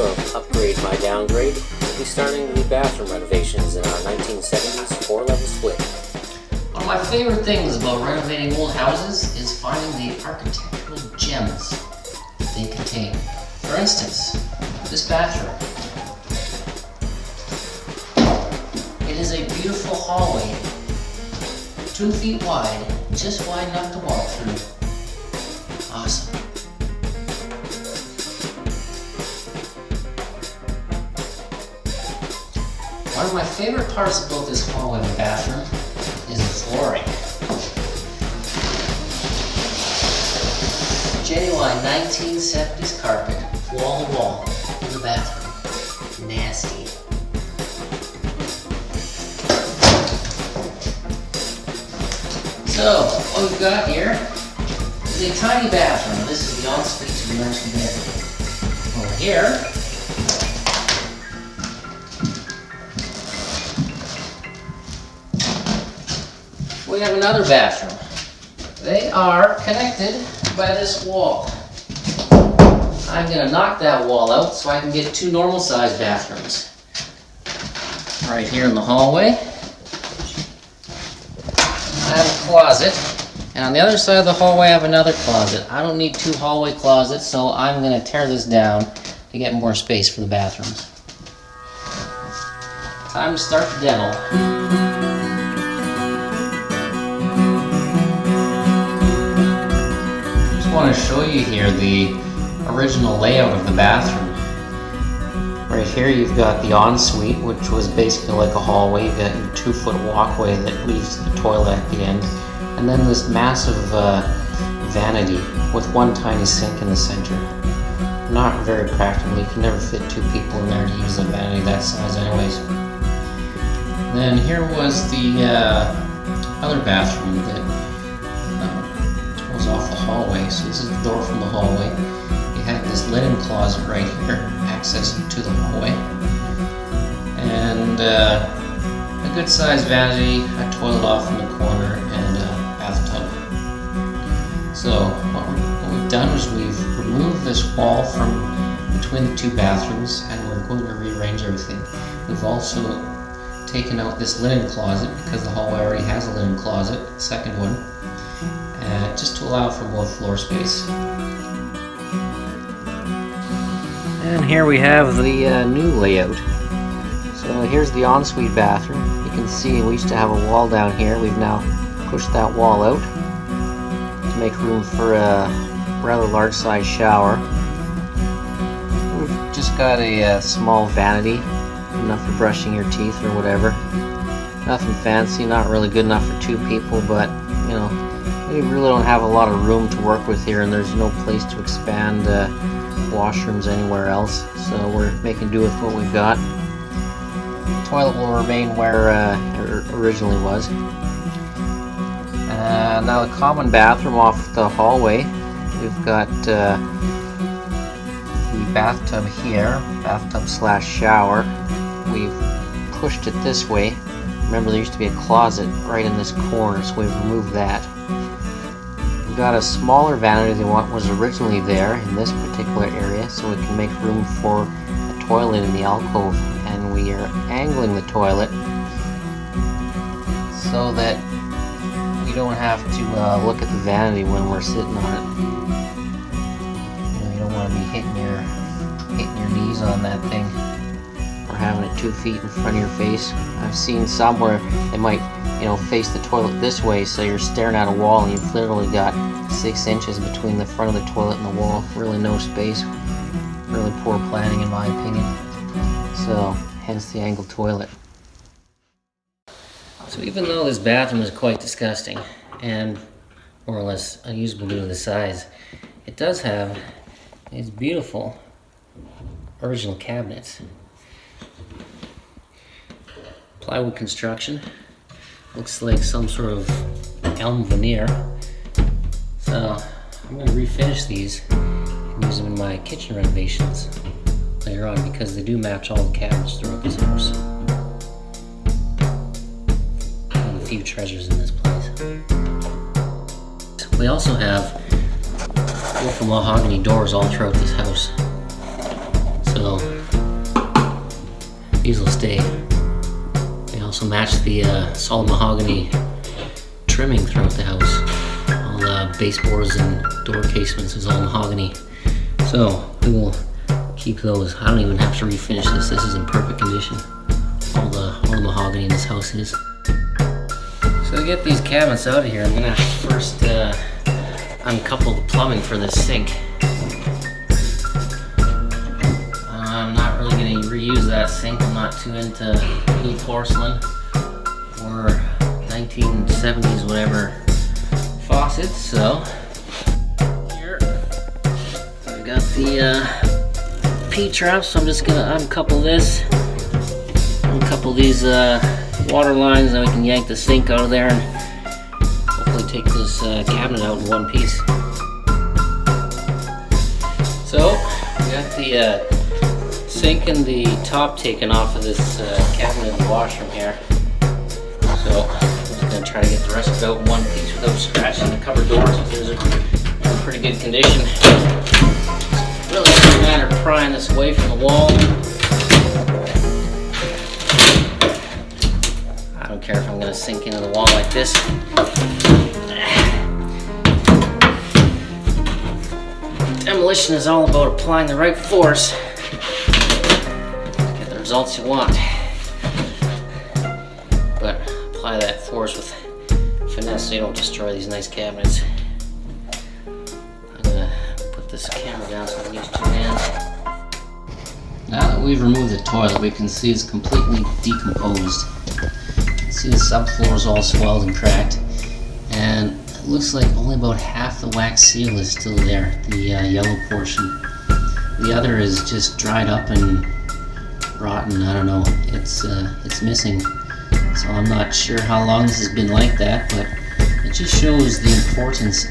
of Upgrade My Downgrade, we'll be starting the bathroom renovations in our 1970s 4-level split. One of my favorite things about renovating old houses is finding the architectural gems that they contain. For instance, this bathroom. It is a beautiful hallway, 2 feet wide, just wide enough to walk through. Awesome. One of my favorite parts about this hallway and bathroom is the flooring. Genuine 1970s carpet, wall to wall, in the bathroom. Nasty. So, what we've got here is a tiny bathroom. This is the ensuite to the mentioned there. Over here, we have another bathroom. They are connected by this wall. I'm going to knock that wall out so I can get 2 normal sized bathrooms. Right here in the hallway, I have a closet, and on the other side of the hallway I have another closet. I don't need 2 hallway closets, so I'm going to tear this down to get more space for the bathrooms. Time to start the demo. I want to show you here the original layout of the bathroom. Right here you've got the ensuite, which was basically like a hallway. You've got your 2-foot walkway that leads to the toilet at the end, and then this massive vanity with 1 tiny sink in the center. Not very practical. You can never fit 2 people in there to use a vanity that size anyways. Then here was the other bathroom that off the hallway. So this is the door from the hallway. You have this linen closet right here, access to the hallway, and a good sized vanity, a toilet off in the corner, and a bathtub. So what we've done is we've removed this wall from between the 2 bathrooms, and we're going to rearrange everything. We've also taken out this linen closet because the hallway already has a linen closet, the second one. Just to allow for more floor space. And here we have the new layout. So here's the ensuite bathroom. You can see we used to have a wall down here. We've now pushed that wall out to make room for a rather large size shower. We've just got a small vanity, enough for brushing your teeth or whatever. Nothing fancy, not really good enough for 2 people, but you know, we really don't have a lot of room to work with here, and there's no place to expand washrooms anywhere else, so we're making do with what we've got. The toilet will remain where it originally was. Now the common bathroom off the hallway, we've got the bathtub here, bathtub / shower. We've pushed it this way. Remember, there used to be a closet right in this corner, so we've removed that. We've got a smaller vanity than what was originally there in this particular area, so we can make room for a toilet in the alcove, and we are angling the toilet so that we don't have to look at the vanity when we're sitting on it. You know, you don't want to be hitting your knees on that thing, or having it 2 feet in front of your face. I've seen some where they might, you know, face the toilet this way, so you're staring at a wall and you've literally got 6 inches between the front of the toilet and the wall. Really no space. Really poor planning in my opinion. So, hence the angled toilet. So even though this bathroom is quite disgusting and more or less unusable due to the size, it does have these beautiful original cabinets. Plywood construction. Looks like some sort of elm veneer. So I'm going to refinish these and use them in my kitchen renovations later on, because they do match all the cabinets throughout this house. And a few treasures in this place. We also have beautiful mahogany doors all throughout this house. So These will stay. They also match the solid mahogany trimming throughout the house. All the baseboards and door casements is all mahogany. So we will keep those. I don't even have to refinish this. This is in perfect condition. All the mahogany in this house is. So to get these cabinets out of here, I'm gonna first uncouple the plumbing for this sink. I'm not really gonna reuse that sink. I'm not too into blue porcelain or 1970s whatever faucets. So here I've got the P-trap, so I'm just gonna uncouple this, uncouple these water lines, then we can yank the sink out of there and hopefully take this cabinet out in one piece. So we got the sink and the top taken off of this cabinet in the washroom here. So I'm just gonna try to get the rest of it out in one piece without scratching the cupboard doors, because they're in pretty good condition. Really just a matter of prying this away from the wall. I don't care if I'm going to sink into the wall like this. Demolition is all about applying the right force to get the results you want. But apply that force with finesse so you don't destroy these nice cabinets. This camera down so I can use two hands. Now that we've removed the toilet, we can see it's completely decomposed. You can see the subfloor is all swelled and cracked, and it looks like only about half the wax seal is still there, the yellow portion. The other is just dried up and rotten. I don't know. It's missing. So I'm not sure how long this has been like that, but it just shows the importance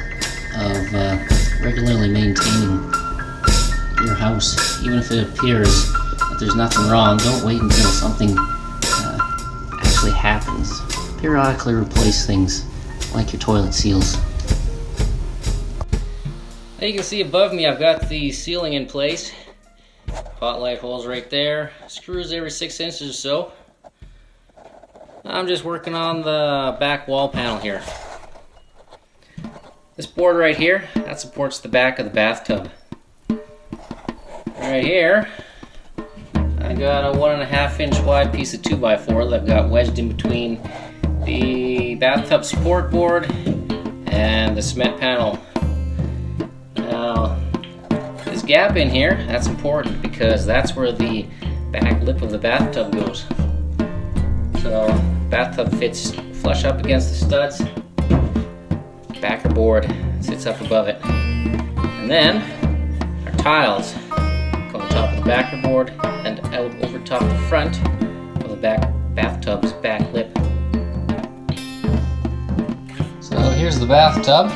of regularly maintaining your house. Even if it appears that there's nothing wrong, don't wait until something actually happens. Periodically replace things like your toilet seals. Now you can see above me I've got the ceiling in place. Hot light holes right there. Screws every 6 inches or so. I'm just working on the back wall panel here. This board right here, that supports the back of the bathtub. Right here, I got a 1.5 inch wide piece of 2x4 that I've got wedged in between the bathtub support board and the cement panel. Now, this gap in here, that's important because that's where the back lip of the bathtub goes. So, bathtub fits flush up against the studs. Backer board sits up above it. And then our tiles go on top of the backer board and out over top the front of the bathtub's back lip. So here's the bathtub.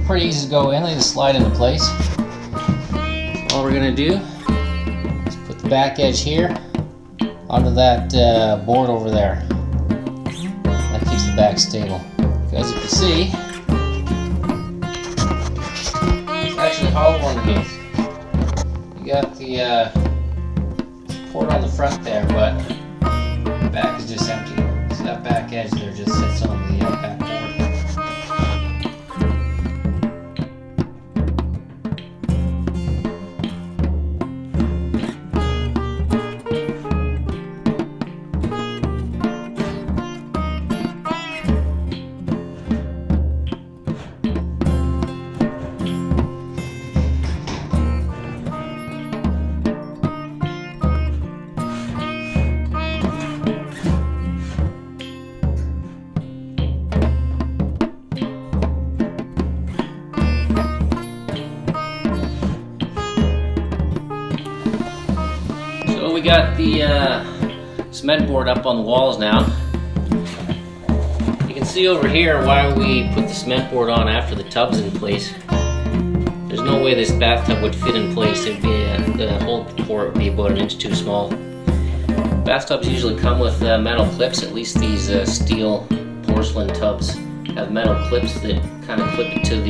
Pretty easy to go in, they just slide into place. So all we're gonna do is put the back edge here onto that board over there. That keeps the back stable. As you can see, actually hollow underneath. You got the support on the front there, but the back is just empty. So that back edge there just sits on the back board. We got the cement board up on the walls now. You can see over here why we put the cement board on after the tub's in place. There's no way this bathtub would fit in place. It'd be the hole for it would be about 1 inch too small. Bathtubs usually come with metal clips. At least these steel porcelain tubs have metal clips that kind of clip it to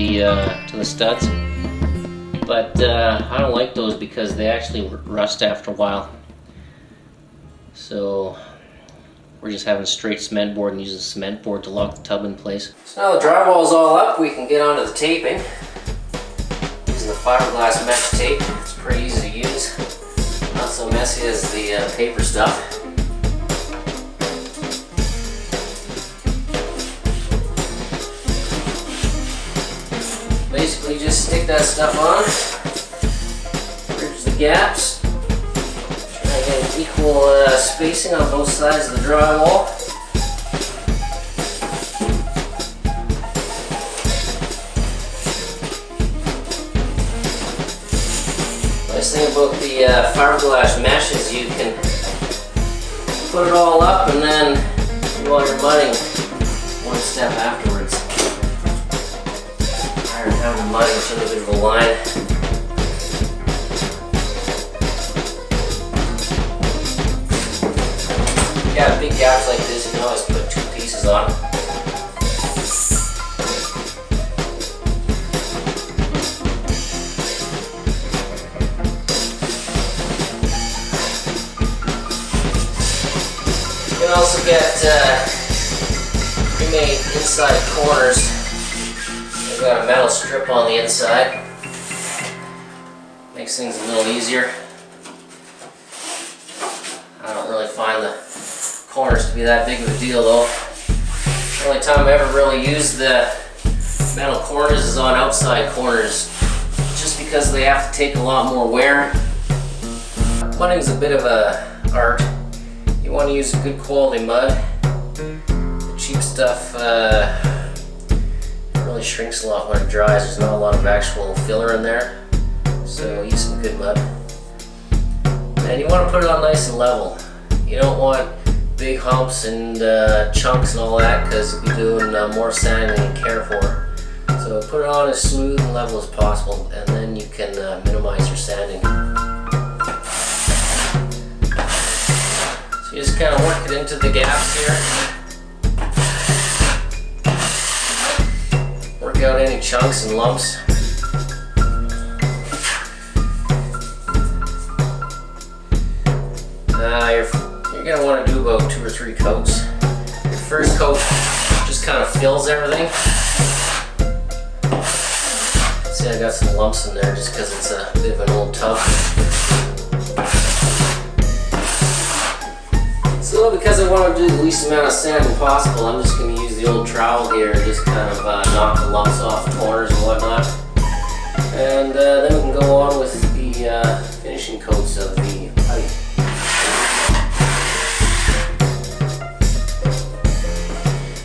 the studs. But I don't like those because they actually rust after a while. So we're just having straight cement board and using cement board to lock the tub in place. So now the drywall's all up, we can get onto the taping. Using the fiberglass mesh tape, it's pretty easy to use. Not so messy as the paper stuff. Basically just stick that stuff on, bridge the gaps, try to get an equal spacing on both sides of the drywall. Nice thing about the fiberglass mesh is you can put it all up and then do all your mudding one step afterwards. Rather than having to mud each individual line. If you got big gaps like this, you can always put two pieces on. You can also get pre-made inside corners. They've got a metal strip on the inside. Makes things a little easier. I don't really find the corners to be that big of a deal though. The only time I ever really use the metal corners is on outside corners, just because they have to take a lot more wear. Mudding's a bit of a art. You want to use a good quality mud. The cheap stuff really shrinks a lot when it dries. There's not a lot of actual filler in there, so use some good mud. And you want to put it on nice and level. You don't want big humps and chunks and all that, because you'll be doing more sanding than you care for. So put it on as smooth and level as possible, and then you can minimize your sanding. So you just kind of work it into the gaps here. Work out any chunks and lumps. You're going to want to do about 2 or 3 coats. Your first coat just kind of fills everything. See, I got some lumps in there just because it's a bit of an old tub. So because I want to do the least amount of sanding possible, I'm just going to use the old trowel here and just kind of knock the lumps off the corners and whatnot. And then we can go on with the finishing coats of the putty.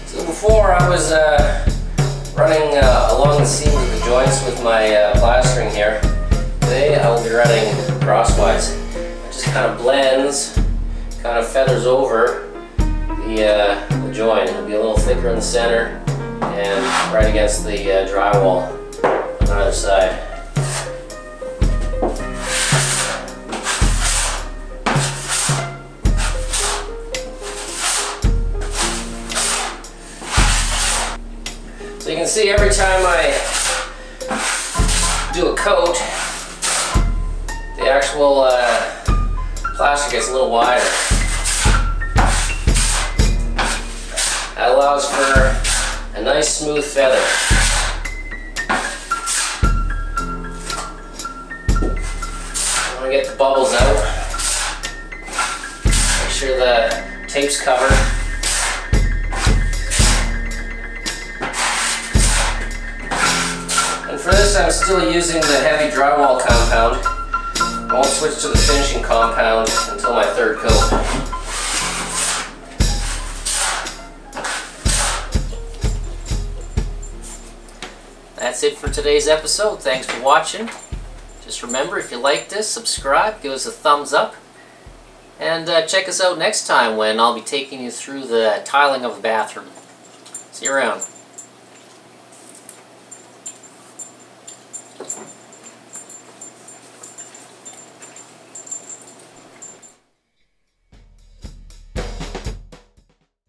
So before I was running along the seams of the joints with my plastering here. Today I will be running crosswise. It just kind of blends, kind of feathers over the joint. It'll be a little thicker in the center and right against the drywall on either side. So you can see every time I do a coat, the actual plaster gets a little wider. That allows for a nice smooth feather. I want to get the bubbles out. Make sure the tape's covered. And for this I'm still using the heavy drywall compound. I won't switch to the finishing compound until my third coat. That's it for today's episode. Thanks for watching. Just remember, if you like this, subscribe, give us a thumbs up, and check us out next time when I'll be taking you through the tiling of the bathroom. See you around.